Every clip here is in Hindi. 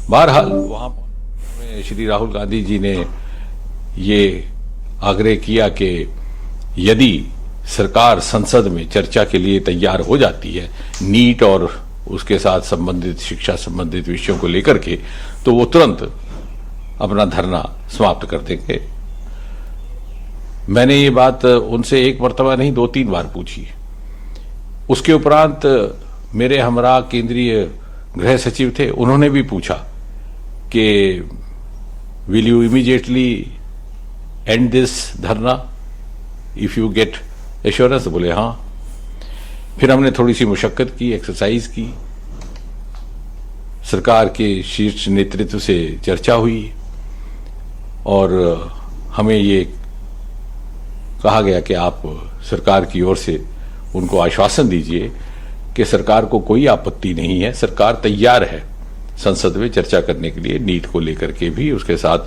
बहरहाल वहां में श्री राहुल गांधी जी ने ये आग्रह किया कि यदि सरकार संसद में चर्चा के लिए तैयार हो जाती है नीट और उसके साथ संबंधित शिक्षा संबंधित विषयों को लेकर के, तो वो तुरंत अपना धरना समाप्त कर देंगे। मैंने ये बात उनसे एक मर्तबा नहीं 2-3 बार पूछी। उसके उपरांत मेरे हमरा केंद्रीय गृह सचिव थे, उन्होंने भी पूछा कि will you immediately and this धरना इफ यू गेट एश्योरेंस। बोले हाँ। फिर हमने थोड़ी सी मुशक्कत की, एक्सरसाइज की, सरकार के शीर्ष नेतृत्व से चर्चा हुई और हमें ये कहा गया कि आप सरकार की ओर से उनको आश्वासन दीजिए कि सरकार को कोई आपत्ति नहीं है, सरकार तैयार है संसद में चर्चा करने के लिए, नीट को लेकर के भी, उसके साथ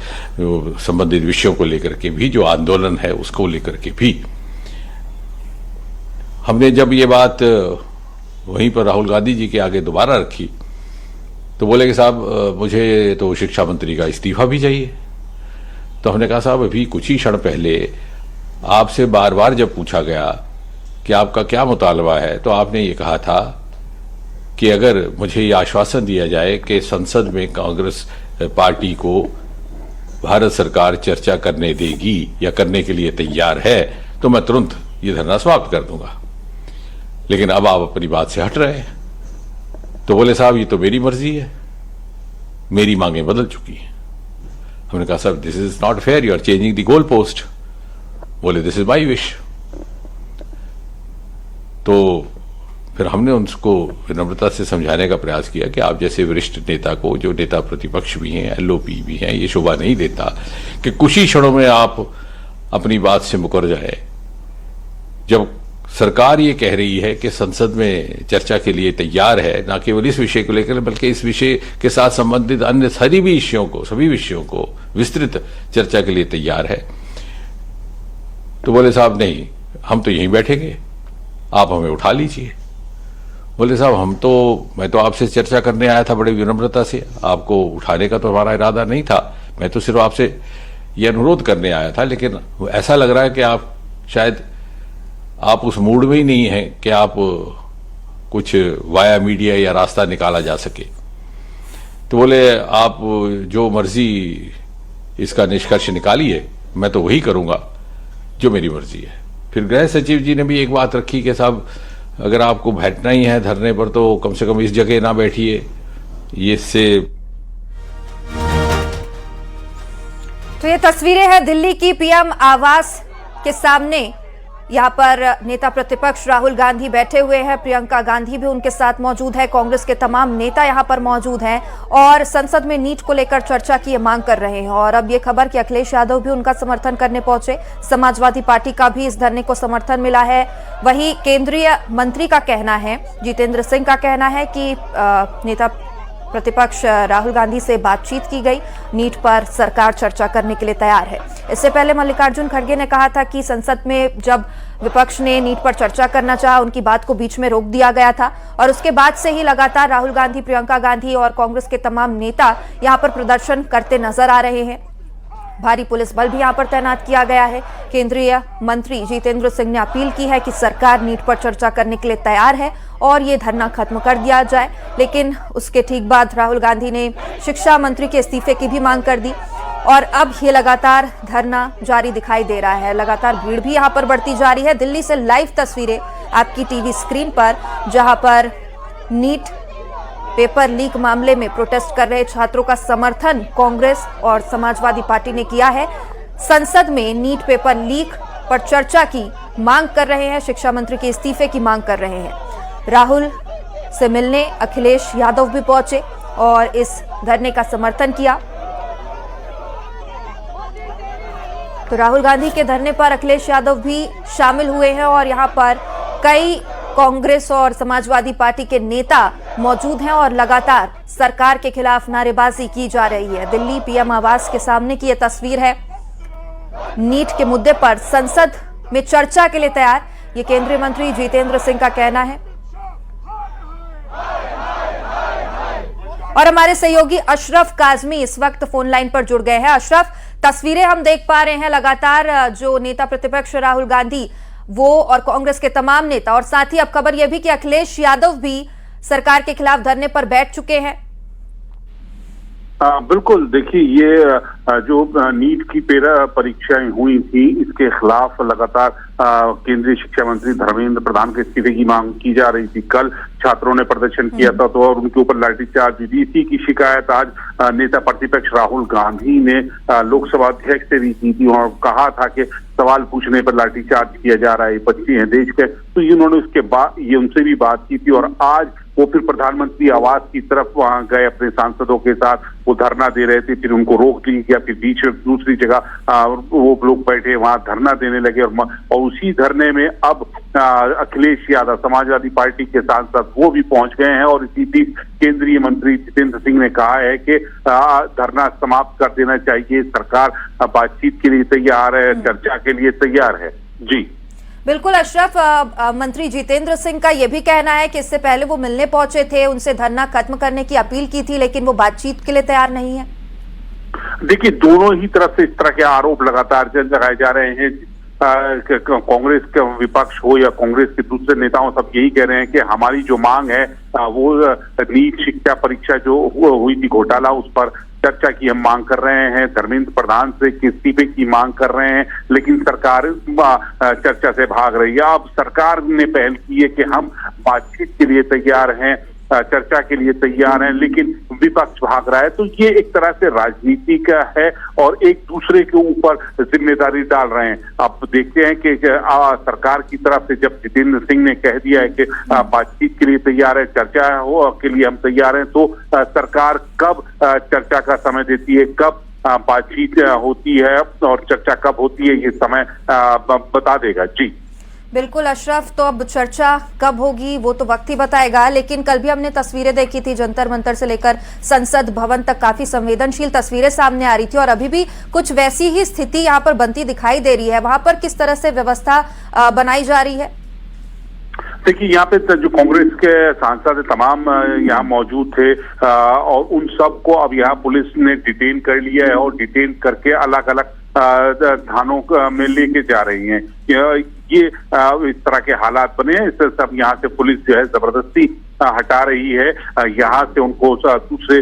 संबंधित विषयों को लेकर के भी, जो आंदोलन है उसको लेकर के भी। हमने जब ये बात वहीं पर राहुल गांधी जी के आगे दोबारा रखी तो बोले कि साहब मुझे तो शिक्षा मंत्री का इस्तीफा भी चाहिए। तो हमने कहा साहब अभी कुछ ही क्षण पहले आपसे बार बार जब पूछा गया कि आपका क्या मुतालबा है तो आपने ये कहा था कि अगर मुझे ये आश्वासन दिया जाए कि संसद में कांग्रेस पार्टी को भारत सरकार चर्चा करने देगी या करने के लिए तैयार है तो मैं तुरंत ये धरना समाप्त कर दूंगा। लेकिन अब आप अपनी बात से हट रहे हैं। तो बोले साहब ये तो मेरी मर्जी है, मेरी मांगें बदल चुकी हैं। हमने कहा sir this is not fair, you are changing the goal post. बोले दिस इज माई विश। तो फिर हमने उनको विनम्रता से समझाने का प्रयास किया कि आप जैसे वरिष्ठ नेता को, जो नेता प्रतिपक्ष भी हैं, एलओपी भी हैं, ये शोभा नहीं देता कि कुछ ही क्षणों में आप अपनी बात से मुकर जाए। जब सरकार ये कह रही है कि संसद में चर्चा के लिए तैयार है, न केवल इस विषय को लेकर बल्कि इस विषय के साथ संबंधित अन्य सभी विषयों को विस्तृत चर्चा के लिए तैयार है, तो बोले साहब नहीं, हम तो यहीं बैठेंगे, आप हमें उठा लीजिए। बोले साहब मैं तो आपसे चर्चा करने आया था बड़ी विनम्रता से, आपको उठाने का तो हमारा इरादा नहीं था, मैं तो सिर्फ आपसे ये अनुरोध करने आया था। लेकिन ऐसा लग रहा है कि आप शायद आप उस मूड में ही नहीं हैं कि आप कुछ वाया मीडिया या रास्ता निकाला जा सके। तो बोले आप जो मर्जी इसका निष्कर्ष निकालिए, मैं तो वही करूंगा जो मेरी मर्जी है। फिर गृह सचिव जी ने भी एक बात रखी कि साहब अगर आपको बैठना ही है धरने पर तो कम से कम इस जगह ना बैठिए, ये इससे। तो ये तस्वीरें हैं दिल्ली की पीएम आवास के सामने। यहाँ पर नेता प्रतिपक्ष राहुल गांधी बैठे हुए हैं, प्रियंका गांधी भी उनके साथ मौजूद है, कांग्रेस के तमाम नेता यहाँ पर मौजूद हैं और संसद में नीट को लेकर चर्चा की मांग कर रहे हैं। और अब ये खबर कि अखिलेश यादव भी उनका समर्थन करने पहुंचे, समाजवादी पार्टी का भी इस धरने को समर्थन मिला है। वही केंद्रीय मंत्री का कहना है, जितेंद्र सिंह का कहना है कि नेता प्रतिपक्ष राहुल गांधी से बातचीत की गई, नीट पर सरकार चर्चा करने के लिए तैयार है। इससे पहले मल्लिकार्जुन खड़गे ने कहा था कि संसद में जब विपक्ष ने नीट पर चर्चा करना चाहा, उनकी बात को बीच में रोक दिया गया था और उसके बाद से ही लगातार राहुल गांधी, प्रियंका गांधी और कांग्रेस के तमाम नेता यहां पर प्रदर्शन करते नजर आ रहे हैं। भारी पुलिस बल भी यहां पर तैनात किया गया है। केंद्रीय मंत्री जितेंद्र सिंह ने अपील की है कि सरकार नीट पर चर्चा करने के लिए तैयार है और ये धरना खत्म कर दिया जाए। लेकिन उसके ठीक बाद राहुल गांधी ने शिक्षा मंत्री के इस्तीफे की भी मांग कर दी और अब ये लगातार धरना जारी दिखाई दे रहा है। लगातार भीड़ भी यहाँ पर बढ़ती जा रही है। दिल्ली से लाइव तस्वीरें आपकी टीवी स्क्रीन पर, जहां पर नीट पेपर लीक मामले में प्रोटेस्ट कर रहे छात्रों का समर्थन कांग्रेस और समाजवादी पार्टी ने किया है। संसद में नीट पेपर लीक पर चर्चा की मांग कर रहे हैं, शिक्षा मंत्री के इस्तीफे की मांग कर रहे हैं। राहुल से मिलने अखिलेश यादव भी पहुंचे और इस धरने का समर्थन किया। तो राहुल गांधी के धरने पर अखिलेश यादव भी शामिल हुए हैं और यहां पर कई कांग्रेस और समाजवादी पार्टी के नेता मौजूद हैं और लगातार सरकार के खिलाफ नारेबाजी की जा रही है। दिल्ली पीएम आवास के सामने की यह तस्वीर है। नीट के मुद्दे पर संसद में चर्चा के लिए तैयार, ये केंद्रीय मंत्री जितेंद्र सिंह का कहना है। और हमारे सहयोगी अशरफ काजमी इस वक्त फोन लाइन पर जुड़ गए हैं। अशरफ, तस्वीरें हम देख पा रहे हैं लगातार जो नेता प्रतिपक्ष राहुल गांधी वो और कांग्रेस के तमाम नेता, और साथ ही अब खबर यह भी कि अखिलेश यादव भी सरकार के खिलाफ धरने पर बैठ चुके हैं। बिल्कुल, देखिए ये जो नीट की परीक्षाएं हुई थी, इसके खिलाफ लगातार केंद्रीय शिक्षा मंत्री धर्मेंद्र प्रधान के इस्तीफे की मांग की जा रही थी। कल छात्रों ने प्रदर्शन किया था तो और उनके ऊपर लाठीचार्ज हुई। इसी की शिकायत आज नेता प्रतिपक्ष राहुल गांधी ने लोकसभा अध्यक्ष से भी की थी और कहा था कि सवाल पूछने पर लाठीचार्ज किया जा रहा है, बच्चे हैं देश के। तो इन्होंने उसके बाद ये उनसे भी बात की थी और आज वो फिर प्रधानमंत्री आवास की तरफ वहां गए अपने सांसदों के साथ। वो धरना दे रहे थे, फिर उनको रोक लिया गया, फिर बीच दूसरी जगह वो लोग बैठे वहां धरना देने लगे और उसी धरने में अब अखिलेश यादव समाजवादी पार्टी के सांसद वो भी पहुंच गए हैं और इसी बीच केंद्रीय मंत्री जितेंद्र सिंह ने कहा है कि धरना समाप्त कर देना चाहिए, सरकार बातचीत के लिए तैयार है, चर्चा के लिए तैयार है। जी बिल्कुल अशरफ, मंत्री जितेंद्र सिंह का यह भी कहना है कि इससे पहले वो मिलने पहुंचे थे, उनसे धरना खत्म करने की अपील की थी, लेकिन वो बातचीत के लिए तैयार नहीं है। देखिए, दोनों ही तरफ से इस तरह के आरोप लगातार लगाए जा रहे हैं। कांग्रेस का विपक्ष हो या कांग्रेस के दूसरे नेताओं, सब यही कह रहे हैं कि हमारी जो मांग है वो नीट शिक्षा परीक्षा जो हुई थी घोटाला, उस पर चर्चा की हम मांग कर रहे हैं, धर्मेंद्र प्रधान से इस्तीफे की मांग कर रहे हैं, लेकिन सरकार चर्चा से भाग रही है। अब सरकार ने पहल की है कि हम बातचीत के लिए तैयार हैं, चर्चा के लिए तैयार हैं, लेकिन विपक्ष भाग रहा है। तो ये एक तरह से राजनीति का है और एक दूसरे के ऊपर जिम्मेदारी डाल रहे हैं। अब देखते हैं कि सरकार की तरफ से जब जितेंद्र सिंह ने कह दिया है कि बातचीत के लिए तैयार है, चर्चा हो के लिए हम तैयार हैं, तो सरकार कब चर्चा का समय देती है, कब बातचीत होती है और चर्चा कब होती है, ये समय बता देगा। जी बिल्कुल अशरफ, तो अब चर्चा कब होगी वो तो वक्त ही बताएगा, लेकिन कल भी हमने तस्वीरें देखी थी, जंतर मंतर से लेकर संसद भवन तक काफी संवेदनशील तस्वीरें सामने आ रही थी और अभी भी कुछ वैसी ही स्थिति यहाँ पर बनती दिखाई दे रही है। वहां पर किस तरह से व्यवस्था बनाई जा रही है? देखिए, यहाँ पे जो कांग्रेस के सांसद तमाम यहाँ मौजूद थे और उन सबको अब यहाँ पुलिस ने डिटेन कर लिया है और डिटेन करके अलग अलग थानों में लेके जा रही हैं। ये इस तरह के हालात बने हैं, इससे सब यहाँ से पुलिस जो है जबरदस्ती हटा रही है, यहाँ से उनको दूसरे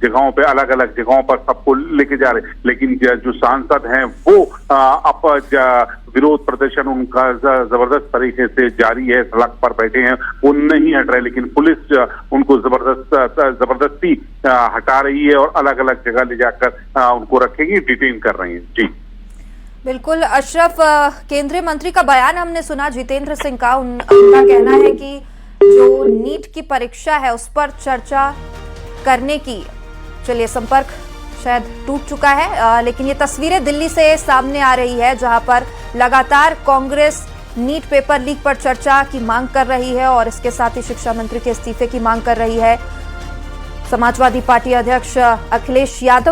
जगहों पे अलग अलग जगहों पर सबको लेके जा रहे हैं। लेकिन जो सांसद हैं वो विरोध प्रदर्शन उनका जबरदस्त तरीके से जारी है, सड़क पर बैठे हैं, वो नहीं हट रहे, लेकिन पुलिस उनको जबरदस्ती हटा रही है और अलग अलग जगह ले जाकर उनको रखेगी, डिटेन कर रही है। जी बिल्कुल अशरफ, केंद्रीय मंत्री का बयान हमने सुना जितेंद्र सिंह का। उनका कहना है कि जो नीट की परीक्षा है उस पर चर्चा करने की, चलिए संपर्क शायद टूट चुका है, लेकिन ये तस्वीरें दिल्ली से सामने आ रही है जहां पर लगातार कांग्रेस नीट पेपर लीक पर चर्चा की मांग कर रही है और इसके साथ ही शिक्षा मंत्री के इस्तीफे की मांग कर रही है। समाजवादी पार्टी अध्यक्ष अखिलेश यादव